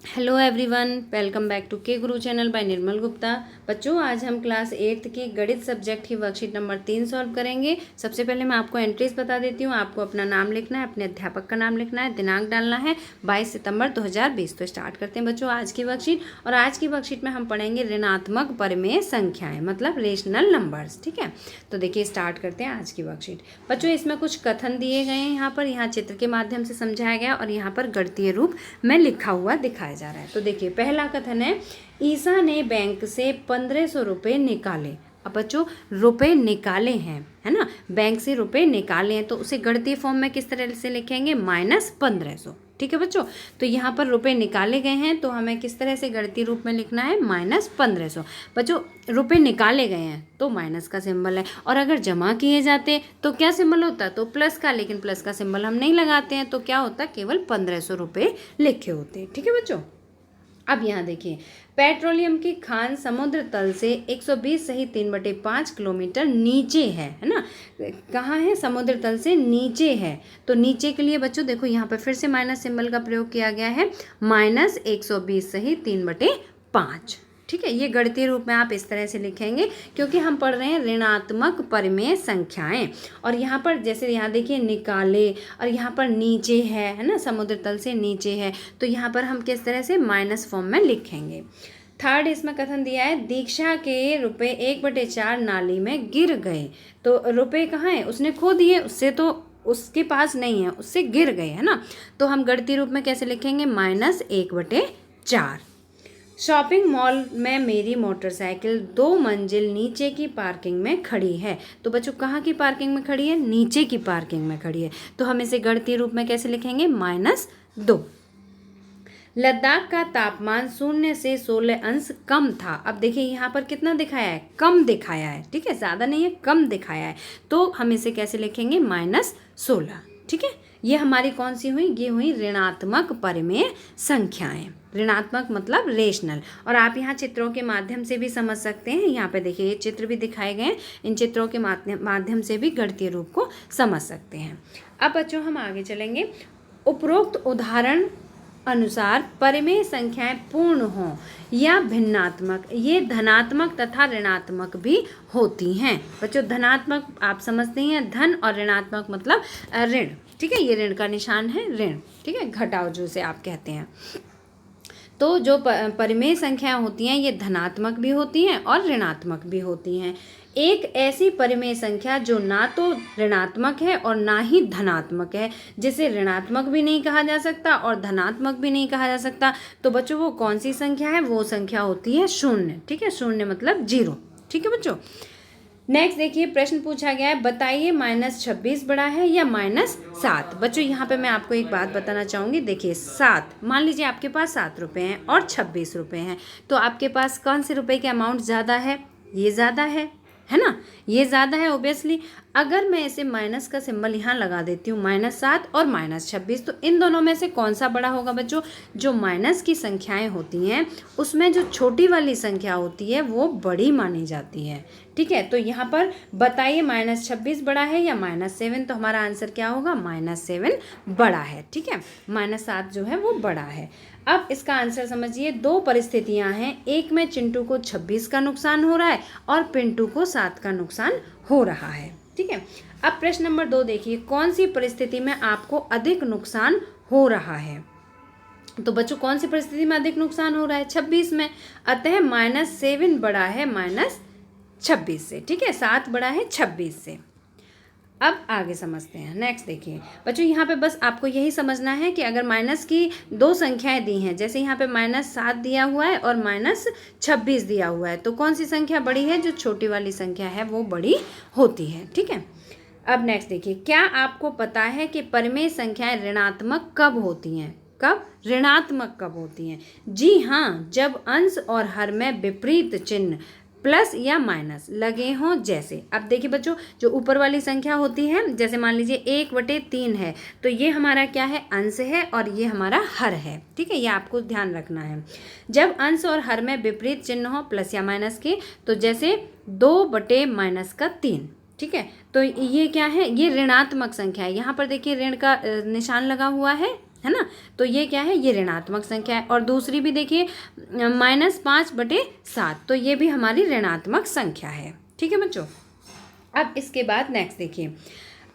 Hello everyone, welcome back to K Guru channel bye निर्मल गुप्ता। बच्चों, आज हम क्लास 8th की गणित सब्जेक्ट की वर्कशीट नंबर 3 सॉल्व करेंगे। सबसे पहले मैं आपको एंट्रीज बता देती हूँ। आपको अपना नाम लिखना है, अपने अध्यापक का नाम लिखना है, दिनांक डालना है 22 सितंबर 2020। तो स्टार्ट करते हैं बच्चों आज की वर्कशीट। और आज की वर्कशीट में हम पढ़ेंगे ऋणात्मक परिमेय संख्याएँ, मतलब रेशनल नंबर्स। ठीक है, तो देखिए स्टार्ट करते हैं आज की वर्कशीट। बच्चों, इसमें कुछ कथन दिए गए हैं। यहाँ चित्र के माध्यम से समझाया गया और यहाँ पर गणितीय रूप में लिखा हुआ दिखाया जा रहा है। तो देखिए पहला कथन है, ईसा ने बैंक से 1500 रुपये निकाले। अब बच्चों, रुपए निकाले हैं, है ना, बैंक से रुपए निकाले हैं, तो उसे गणितीय फॉर्म में किस तरह से लिखेंगे? -1500। ठीक है बच्चों, तो यहाँ पर रुपए निकाले गए हैं तो हमें किस तरह से गणितीय रूप में लिखना है? -1500। बच्चों, रुपए निकाले गए हैं तो माइनस का सिंबल है, और अगर जमा किए जाते तो क्या सिंबल होता? तो प्लस का, लेकिन प्लस का सिंबल हम नहीं लगाते हैं, तो क्या होता? केवल 1500 रुपये लिखे होते। ठीक है बच्चों, अब यहाँ देखिए, पेट्रोलियम की खान समुद्र तल से 120 सही 3/5 किलोमीटर नीचे है ना। कहाँ है? समुद्र तल से नीचे है। तो नीचे के लिए बच्चों देखो यहाँ पर फिर से माइनस सिंबल का प्रयोग किया गया है, -120 सही 3/5। ठीक है, ये गणितीय रूप में आप इस तरह से लिखेंगे, क्योंकि हम पढ़ रहे हैं ऋणात्मक परिमेय संख्याएं। और यहाँ पर जैसे यहाँ देखिए निकाले, और यहाँ पर नीचे है ना, समुद्र तल से नीचे है, तो यहाँ पर हम किस तरह से? माइनस फॉर्म में लिखेंगे। थर्ड इसमें कथन दिया है, दीक्षा के रुपए 1/4 नाली में गिर गए। तो रुपए कहाँ है? उसने खो दिए, उससे तो उसके पास नहीं है, उससे गिर गए, है ना। तो हम गणितीय रूप में कैसे लिखेंगे? -1/4। शॉपिंग मॉल में मेरी मोटरसाइकिल 2 मंजिल नीचे की पार्किंग में खड़ी है। तो बच्चों, कहाँ की पार्किंग में खड़ी है? नीचे की पार्किंग में खड़ी है। तो हम इसे गणितीय रूप में कैसे लिखेंगे? -2। लद्दाख का तापमान 0 से 16 अंश कम था। अब देखिए यहाँ पर कितना दिखाया है? कम दिखाया है। ठीक है, ज़्यादा नहीं है, कम दिखाया है। तो हम इसे कैसे लिखेंगे? -16। ठीक है, ये हमारी कौन सी हुई? ये हुई ऋणात्मक परिमेय संख्याएं। ऋणात्मक मतलब रेशनल। और आप यहाँ चित्रों के माध्यम से भी समझ सकते हैं। यहाँ पे देखिए ये चित्र भी दिखाए गए हैं, इन चित्रों के माध्यम से भी गणितीय रूप को समझ सकते हैं। अब बच्चों हम आगे चलेंगे। उपरोक्त उदाहरण अनुसार परिमेय संख्याएं पूर्ण हों या भिन्नात्मक, ये धनात्मक तथा ऋणात्मक भी होती हैं। बच्चों, धनात्मक आप समझते हैं, धन, और ऋणात्मक मतलब ऋण। ठीक है, ये ऋण का निशान है, ऋण। ठीक है, घटाओ जिसे आप कहते हैं। तो जो परिमेय संख्याएं होती हैं ये धनात्मक भी होती हैं और ऋणात्मक भी होती हैं। एक ऐसी परिमेय संख्या जो ना तो ऋणात्मक है और ना ही धनात्मक है, जिसे ऋणात्मक भी नहीं कहा जा सकता और धनात्मक भी नहीं कहा जा सकता, तो बच्चों वो कौन सी संख्या है? वो संख्या होती है 0। ठीक है, 0 मतलब 0। ठीक है बच्चों, नेक्स्ट देखिए प्रश्न पूछा गया है, बताइए -26 बड़ा है या -7। बच्चों, यहाँ पे मैं आपको एक बात बताना चाहूँगी। देखिए 7, मान लीजिए आपके पास 7 रुपये हैं और 26 रुपये हैं, तो आपके पास कौन से रुपये के अमाउंट ज़्यादा है? ये ज़्यादा है ना, ये ज़्यादा है ओबियसली। अगर मैं इसे माइनस का सिंबल यहाँ लगा देती हूँ, -7 और -26, तो इन दोनों में से कौन सा बड़ा होगा बच्चों? जो माइनस की संख्याएं होती हैं उसमें जो छोटी वाली संख्या होती है वो बड़ी मानी जाती है। ठीक है, तो यहाँ पर बताइए -26 बड़ा है या -7, तो हमारा आंसर क्या होगा? -7 बड़ा है। ठीक है, -7 जो है वो बड़ा है। अब इसका आंसर समझिए, 2 परिस्थितियां हैं। एक में चिंटू को 26 का नुकसान हो रहा है और पिंटू को 7 का नुकसान हो रहा है। ठीक है, अब प्रश्न नंबर 2 देखिए, कौन सी परिस्थिति में आपको अधिक नुकसान हो रहा है? तो बच्चों, कौन सी परिस्थिति में अधिक नुकसान हो रहा है? 26 में। अतः -7 बड़ा है -26 से। ठीक है, 7 बड़ा है 26 से। अब आगे समझते हैं। नेक्स्ट देखिए बच्चों, यहाँ पे बस आपको यही समझना है कि अगर माइनस की 2 संख्याएं दी हैं, जैसे यहाँ पे -7 दिया हुआ है और -26 दिया हुआ है, तो कौन सी संख्या बड़ी है? जो छोटी वाली संख्या है वो बड़ी होती है। ठीक है, अब नेक्स्ट देखिए, क्या आपको पता है कि परिमेय संख्याएं ऋणात्मक कब होती हैं? कब? ऋणात्मक कब होती हैं? जी हाँ, जब अंश और हर में विपरीत चिन्ह प्लस या माइनस लगे हों। जैसे अब देखिए बच्चों, जो ऊपर वाली संख्या होती है, जैसे मान लीजिए 1/3 है, तो ये हमारा क्या है? अंश है, और ये हमारा हर है। ठीक है, ये आपको ध्यान रखना है। जब अंश और हर में विपरीत चिन्ह हो प्लस या माइनस के, तो जैसे 2/-3। ठीक है, तो ये क्या है? ये ऋणात्मक संख्या है। यहाँ पर देखिए ऋण का निशान लगा हुआ है, है ना। तो ये क्या है, ये ऋणात्मक संख्या है। और दूसरी भी देखिए -5/7, तो ये भी हमारी ऋणात्मक संख्या है। ठीक है बच्चों। अब इसके बाद नेक्स्ट देखिए,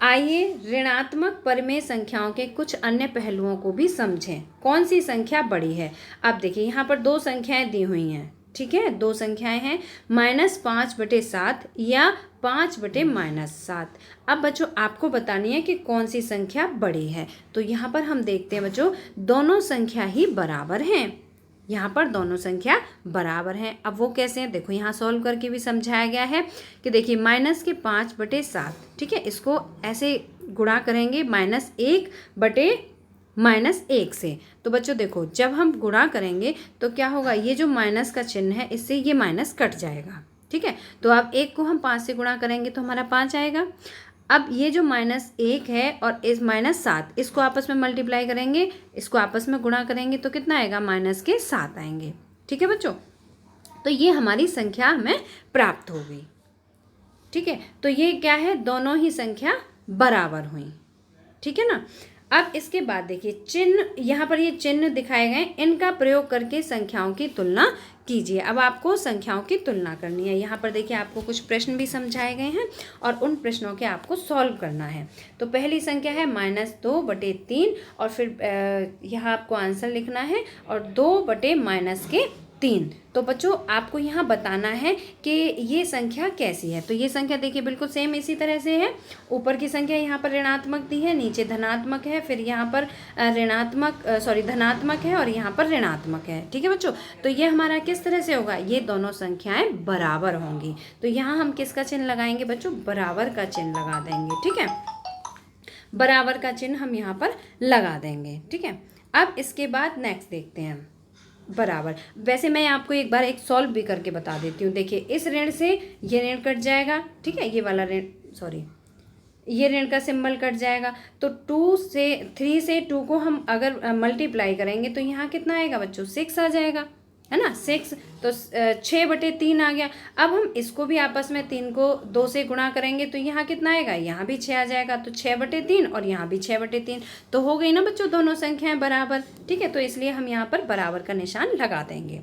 आइए ऋणात्मक परिमेय संख्याओं के कुछ अन्य पहलुओं को भी समझें। कौन सी संख्या बड़ी है। अब देखिए यहाँ पर दो संख्याएं दी हुई हैं, ठीक है, दो संख्याएं हैं -5/7 या 5/-7। अब बच्चों आपको बतानी है कि कौन सी संख्या बड़ी है। तो यहाँ पर हम देखते हैं बच्चों, दोनों संख्या ही बराबर हैं। यहाँ पर दोनों संख्या बराबर हैं। अब वो कैसे हैं, देखो यहाँ सॉल्व करके भी समझाया गया है कि देखिए -5/7, ठीक है, इसको ऐसे गुणा करेंगे -1/-1 से। तो बच्चों देखो जब हम गुणा करेंगे तो क्या होगा, ये जो माइनस का चिन्ह है इससे ये माइनस कट जाएगा, ठीक है। तो अब 1 को हम 5 से गुणा करेंगे तो हमारा 5 आएगा। अब ये जो -1 है और इस -7, इसको आपस में मल्टीप्लाई करेंगे, इसको आपस में गुणा करेंगे तो कितना आएगा, -7 आएंगे। ठीक है बच्चों, तो ये हमारी संख्या हमें प्राप्त हो गई। ठीक है, तो ये क्या है, दोनों ही संख्या बराबर हुई। ठीक है ना। अब इसके बाद देखिए चिन्ह, यहाँ पर ये चिन्ह दिखाए गए, इनका प्रयोग करके संख्याओं की तुलना कीजिए। अब आपको संख्याओं की तुलना करनी है। यहाँ पर देखिए आपको कुछ प्रश्न भी समझाए गए हैं और उन प्रश्नों के आपको सॉल्व करना है। तो पहली संख्या है -2/3 और फिर यहाँ आपको आंसर लिखना है और 2/-3। तो बच्चों आपको यहाँ बताना है कि ये संख्या कैसी है। तो ये संख्या देखिए बिल्कुल सेम इसी तरह से है। ऊपर की संख्या यहाँ पर ऋणात्मक दी है, नीचे धनात्मक है, फिर यहाँ पर धनात्मक है और यहाँ पर ऋणात्मक है। ठीक है बच्चों, तो ये हमारा किस तरह से होगा, ये दोनों संख्याएं बराबर होंगी। तो यहाँ हम किसका चिन्ह लगाएंगे बच्चों, बराबर का चिन्ह लगा देंगे। ठीक है, बराबर का चिन्ह हम यहाँ पर लगा देंगे। ठीक है, अब इसके बाद नेक्स्ट देखते हैं बराबर। वैसे मैं आपको एक बार एक सॉल्व भी करके बता देती हूँ। देखिए इस ऋण से ये ऋण कट जाएगा, ठीक है, ये वाला ऋण, ये ऋण का सिंबल कट जाएगा। तो 3 से 2 को हम अगर मल्टीप्लाई करेंगे तो यहाँ कितना आएगा बच्चों, 6 आ जाएगा, है ना, 6। तो 6/3 आ गया। अब हम इसको भी आपस में 3 को 2 से गुणा करेंगे तो यहाँ कितना आएगा, यहाँ भी 6 आ जाएगा। तो 6/3 और यहाँ भी 6/3, तो हो गई ना बच्चों दोनों संख्याएं बराबर। ठीक है, तो इसलिए हम यहाँ पर बराबर का निशान लगा देंगे।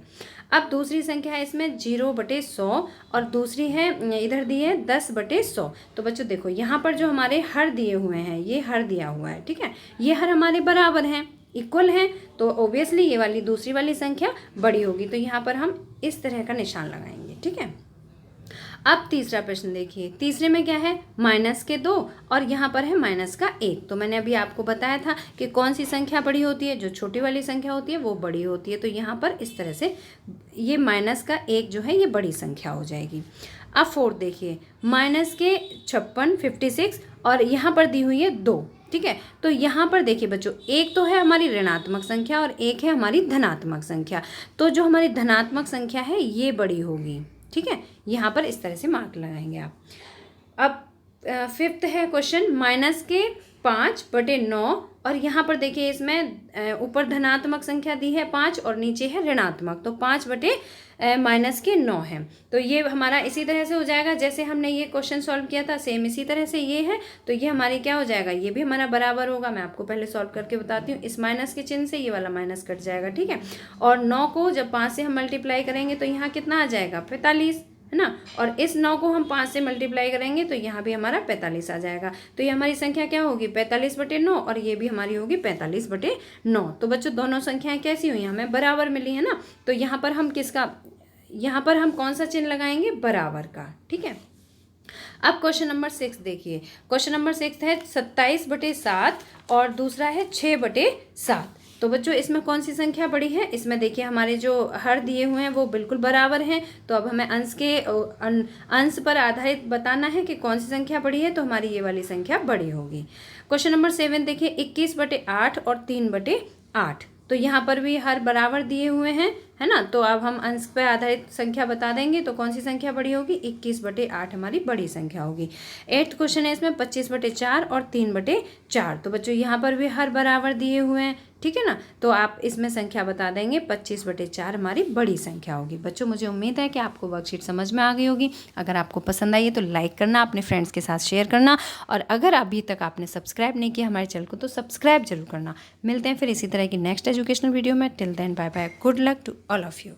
अब दूसरी संख्या है इसमें 0/100 और दूसरी है इधर दी है 10/100। तो बच्चों देखो यहाँ पर जो हमारे हर दिए हुए हैं, ये हर दिया हुआ है, ठीक है, ये हर हमारे बराबर हैं, इक्वल हैं, तो ऑब्वियसली ये वाली दूसरी वाली संख्या बड़ी होगी। तो यहाँ पर हम इस तरह का निशान लगाएंगे। ठीक है, अब तीसरा प्रश्न देखिए। तीसरे में क्या है, -2 और यहाँ पर है -1। तो मैंने अभी आपको बताया था कि कौन सी संख्या बड़ी होती है, जो छोटी वाली संख्या होती है वो बड़ी होती है। तो यहाँ पर इस तरह से ये -1 जो है ये बड़ी संख्या हो जाएगी। अब 4 देखिए, -56 और यहाँ पर दी हुई है 2। ठीक है, तो यहाँ पर देखिए बच्चों, एक तो है हमारी ऋणात्मक संख्या और एक है हमारी धनात्मक संख्या। तो जो हमारी धनात्मक संख्या है ये बड़ी होगी। ठीक है, यहाँ पर इस तरह से मार्क लगाएंगे आप। अब 5th है क्वेश्चन, -5/9 और यहाँ पर देखिए इसमें ऊपर धनात्मक संख्या दी है 5 और नीचे है ऋणात्मक, तो 5/-9 है। तो ये हमारा इसी तरह से हो जाएगा जैसे हमने ये क्वेश्चन सॉल्व किया था, सेम इसी तरह से ये है। तो ये हमारी क्या हो जाएगा, ये भी हमारा बराबर होगा। मैं आपको पहले सॉल्व करके बताती हूँ। इस माइनस के चिन्ह से ये वाला माइनस कट जाएगा, ठीक है। और 9 को जब 5 से हम मल्टीप्लाई करेंगे तो यहाँ कितना आ जाएगा, 45, है ना। और इस 9 को हम 5 से मल्टीप्लाई करेंगे तो यहाँ भी हमारा 45 आ जाएगा। तो ये हमारी संख्या क्या होगी, 45/9 और ये भी हमारी होगी 45/9। तो बच्चों दोनों संख्याएं कैसी हुई, हमें बराबर मिली है ना। तो यहाँ पर हम कौन सा चिन्ह लगाएंगे, बराबर का। ठीक है, अब क्वेश्चन नंबर 6 देखिए। क्वेश्चन नंबर 6 है 27/7 और दूसरा है 6/7। तो बच्चों इसमें कौन सी संख्या बड़ी है, इसमें देखिए हमारे जो हर दिए हुए हैं वो बिल्कुल बराबर हैं। तो अब हमें अंश पर आधारित बताना है कि कौन सी संख्या बड़ी है। तो हमारी ये वाली संख्या बड़ी होगी। क्वेश्चन नंबर 7 देखिए, 21/8 और 3/8। तो यहाँ पर भी हर बराबर दिए हुए हैं, है ना। तो अब हम अंश पर आधारित संख्या बता देंगे। तो कौन सी संख्या बड़ी होगी, 21/8 हमारी बड़ी संख्या होगी। 8th क्वेश्चन है इसमें 25/4 और 3/4। तो बच्चों यहाँ पर भी हर बराबर दिए हुए हैं, ठीक है ना। तो आप इसमें संख्या बता देंगे, 25/4 हमारी बड़ी संख्या होगी। बच्चों मुझे उम्मीद है कि आपको वर्कशीट समझ में आ गई होगी। अगर आपको पसंद आई है तो लाइक करना, अपने फ्रेंड्स के साथ शेयर करना, और अगर अभी तक आपने सब्सक्राइब नहीं किया हमारे चैनल को तो सब्सक्राइब जरूर करना। मिलते हैं फिर इसी तरह की नेक्स्ट एजुकेशनल वीडियो में। Till then bye bye, good luck to all of you.